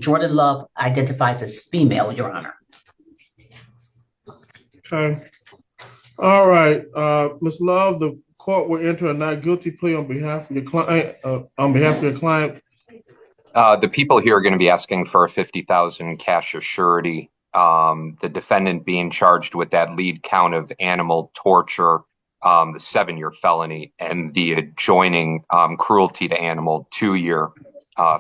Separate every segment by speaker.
Speaker 1: Jordan Love identifies as female, Your Honor.
Speaker 2: Okay. All right. Ms. Love, the court will enter a not guilty plea on behalf of your client.
Speaker 3: The people here are going to be asking for a $50,000 cash surety. The defendant being charged with that lead count of animal torture, the 7-year felony, and the adjoining cruelty to animal 2-year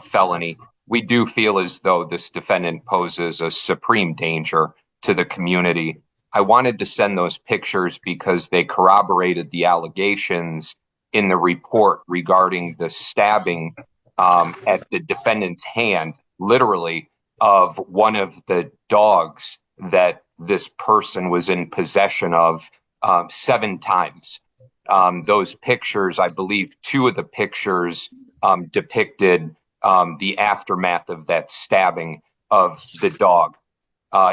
Speaker 3: felony. We do feel as though this defendant poses a supreme danger to the community. I wanted to send those pictures because they corroborated the allegations in the report regarding the stabbing at the defendant's hand, literally, of one of the dogs that this person was in possession of 7 times. Those pictures, I believe 2 of the pictures depicted the aftermath of that stabbing of the dog.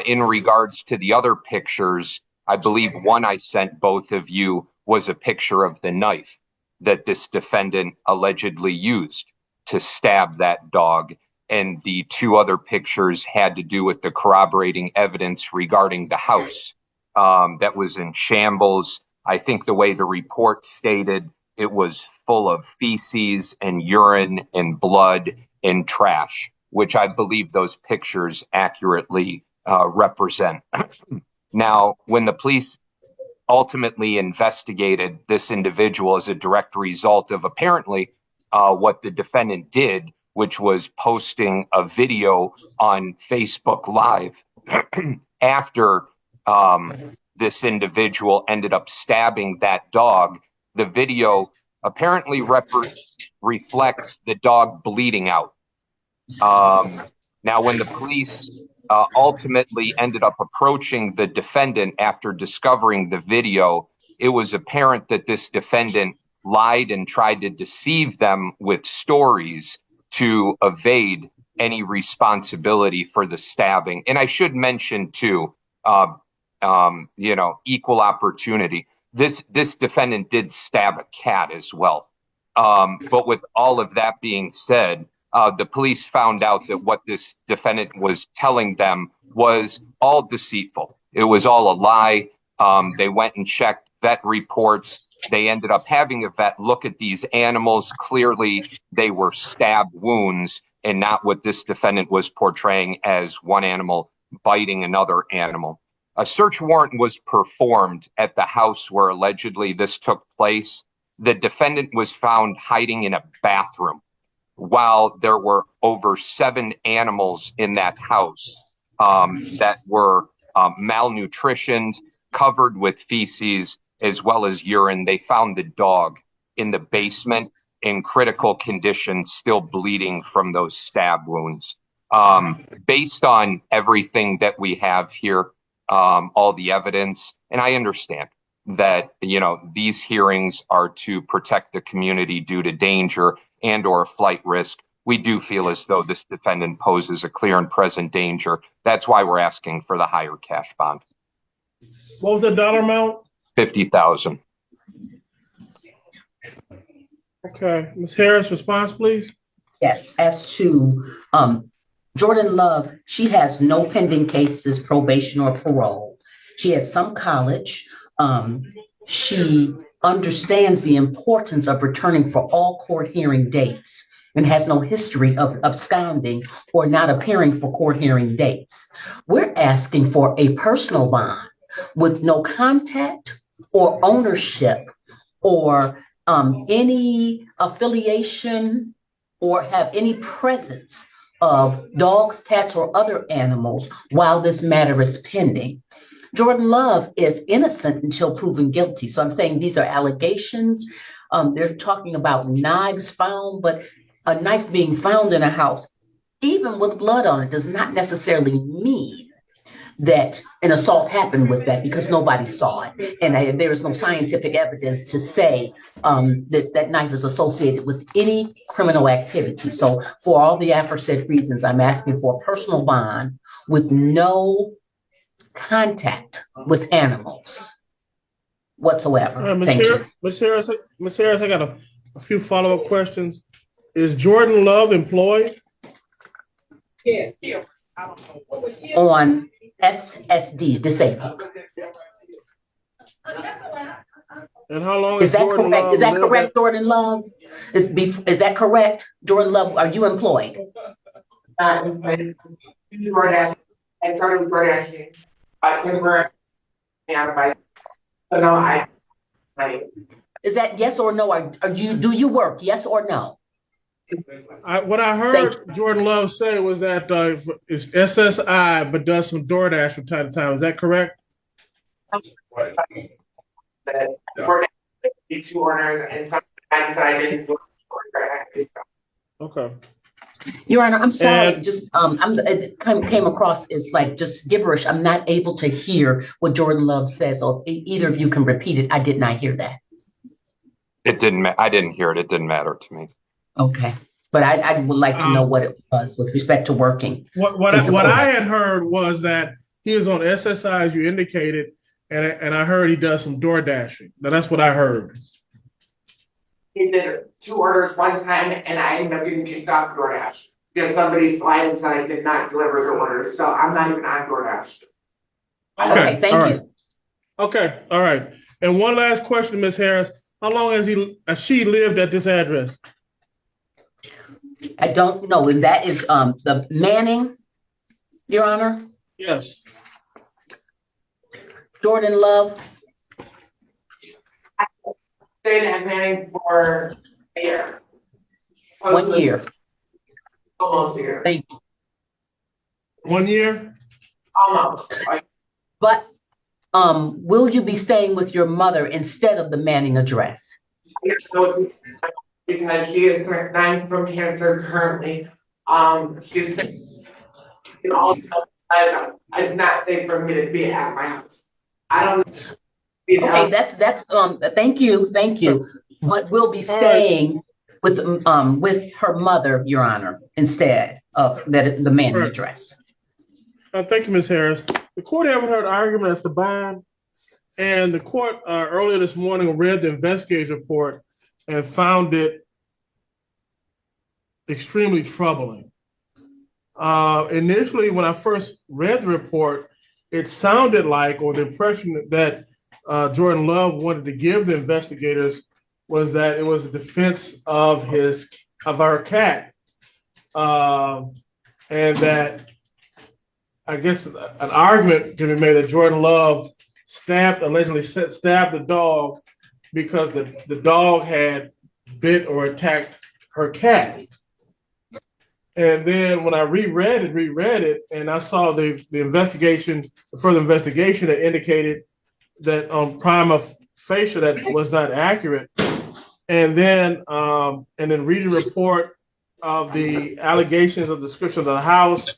Speaker 3: In regards to the other pictures, I believe one I sent both of you was a picture of the knife that this defendant allegedly used to stab that dog. And the 2 other pictures had to do with the corroborating evidence regarding the house that was in shambles. I think the way the report stated, it was full of feces and urine and blood and trash, which I believe those pictures accurately represent. Now, when the police ultimately investigated this individual as a direct result of apparently what the defendant did, which was posting a video on Facebook Live after this individual ended up stabbing that dog, the video apparently reflects the dog bleeding out. Now, when the police ultimately ended up approaching the defendant after discovering the video, it was apparent that this defendant lied and tried to deceive them with stories to evade any responsibility for the stabbing. And I should mention too, equal opportunity. This defendant did stab a cat as well. But with all of that being said, the police found out that what this defendant was telling them was all deceitful. It was all a lie. They went and checked vet reports. They ended up having a vet look at these animals. Clearly, they were stab wounds and not what this defendant was portraying as one animal biting another animal. A search warrant was performed at the house where allegedly this took place. The defendant was found hiding in a bathroom while there were over 7 animals in that house that were malnutritioned, covered with feces, as well as urine. They found the dog in the basement in critical condition, still bleeding from those stab wounds. Based on everything that we have here, all the evidence, and I understand that, these hearings are to protect the community due to danger and or flight risk. We do feel as though this defendant poses a clear and present danger. That's why we're asking for the higher cash bond.
Speaker 2: What was the dollar amount?
Speaker 3: $50,000.
Speaker 2: Okay, Ms. Harris, response, please.
Speaker 1: Yes, as to Jordan Love, she has no pending cases, probation, or parole. She has some college. She understands the importance of returning for all court hearing dates and has no history of absconding or not appearing for court hearing dates. We're asking for a personal bond with no contact or ownership or any affiliation or have any presence of dogs, cats, or other animals while this matter is pending. Jordan Love is innocent until proven guilty. So I'm saying these are allegations. They're talking about knives found, but a knife being found in a house, even with blood on it, does not necessarily mean that an assault happened with that, because nobody saw it. And there is no scientific evidence to say that that knife is associated with any criminal activity. So for all the aforesaid reasons, I'm asking for a personal bond with no contact with animals whatsoever. Thank you.
Speaker 2: Ms. Harris, I got a few follow-up questions. Is Jordan Love employed?
Speaker 1: on SSD, disabled.
Speaker 2: And how long
Speaker 1: Is
Speaker 2: has
Speaker 1: that
Speaker 2: Jordan
Speaker 1: correct?
Speaker 2: Love
Speaker 1: Is that
Speaker 2: lived
Speaker 1: correct, Jordan Love? Is that correct, Jordan Love? Are you employed?
Speaker 4: DoorDash. I started DoorDashing. Temporary by. So no, I.
Speaker 1: Is that yes or no? Do you work? Yes or no?
Speaker 2: What I heard Jordan Love say was that it's SSI, but does some DoorDash from time to time. Is that correct?
Speaker 4: That DoorDash did 2 orders and sometimes I didn't do it.
Speaker 2: Okay.
Speaker 1: Your Honor, I'm sorry.
Speaker 2: And
Speaker 1: Just it came across as like just gibberish. I'm not able to hear what Jordan Love says. So if either of you can repeat it, I did not hear that.
Speaker 3: It didn't. I didn't hear it. It didn't matter to me.
Speaker 1: Okay, but I would like to know what it was with respect to working.
Speaker 2: What I had heard was that he was on SSI, as you indicated, and I heard he does some door dashing. Now that's what I heard.
Speaker 4: He did 2 orders one time, and I ended up getting kicked off DoorDash because somebody's slide inside did not deliver their orders. So I'm not even on DoorDash.
Speaker 1: Okay, thank you.
Speaker 2: Okay, all right. And one last question, Ms. Harris. How long has she lived at this address?
Speaker 1: I don't know. And that is the Manning, Your Honor?
Speaker 2: Yes.
Speaker 1: Jordan Love?
Speaker 4: I stayed at Manning for a year.
Speaker 1: 1 year.
Speaker 4: Almost a year.
Speaker 1: Thank you.
Speaker 2: 1 year?
Speaker 4: Almost.
Speaker 1: But will you be staying with your mother instead of the Manning address?
Speaker 4: So, because she is dying from cancer currently. She's and also it's not safe for me to be at my house. I don't know.
Speaker 1: Okay, that's thank you. But we'll be staying with her mother, Your Honor, instead of the Manning address.
Speaker 2: Thank you, Ms. Harris. The court haven't heard argument as to bond, and the court earlier this morning read the investigator's report and found it extremely troubling. Initially, when I first read the report, it sounded like, or the impression that Jordan Love wanted to give the investigators was that it was a defense of our cat, and that I guess an argument can be made that Jordan Love allegedly stabbed the dog because the dog had bit or attacked her cat. And then when I reread it, and I saw the further investigation that indicated that on prima facie that was not accurate. And then reading the report of the allegations of the description of the house,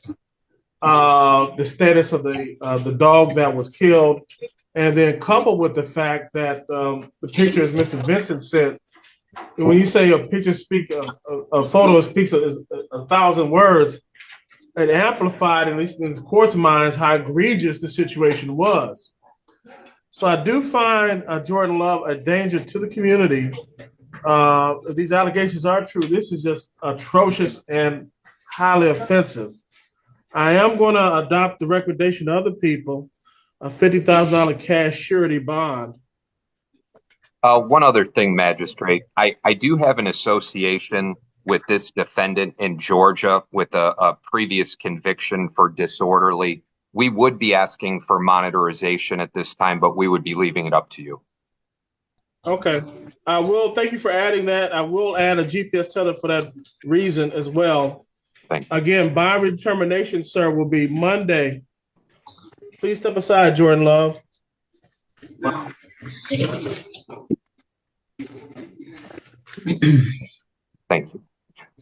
Speaker 2: the status of the dog that was killed, and then coupled with the fact that the pictures Mr. Vincent sent. When you say a picture a photo speaks 1,000 words, it amplified, at least in the court's minds, how egregious the situation was. So I do find Jordan Love a danger to the community. If these allegations are true, this is just atrocious and highly offensive. I am going to adopt the recommendation of other people, a $50,000 cash surety bond.
Speaker 3: One other thing, Magistrate, I do have an association with this defendant in Georgia with a previous conviction for disorderly. We would be asking for monitorization at this time, but we would be leaving it up to you.
Speaker 2: Okay. I will. Thank you for adding that. I will add a GPS tether for that reason as well.
Speaker 3: Thank you.
Speaker 2: Again, bond determination, sir, will be Monday. Please step aside, Jordan Love.
Speaker 3: Thank you.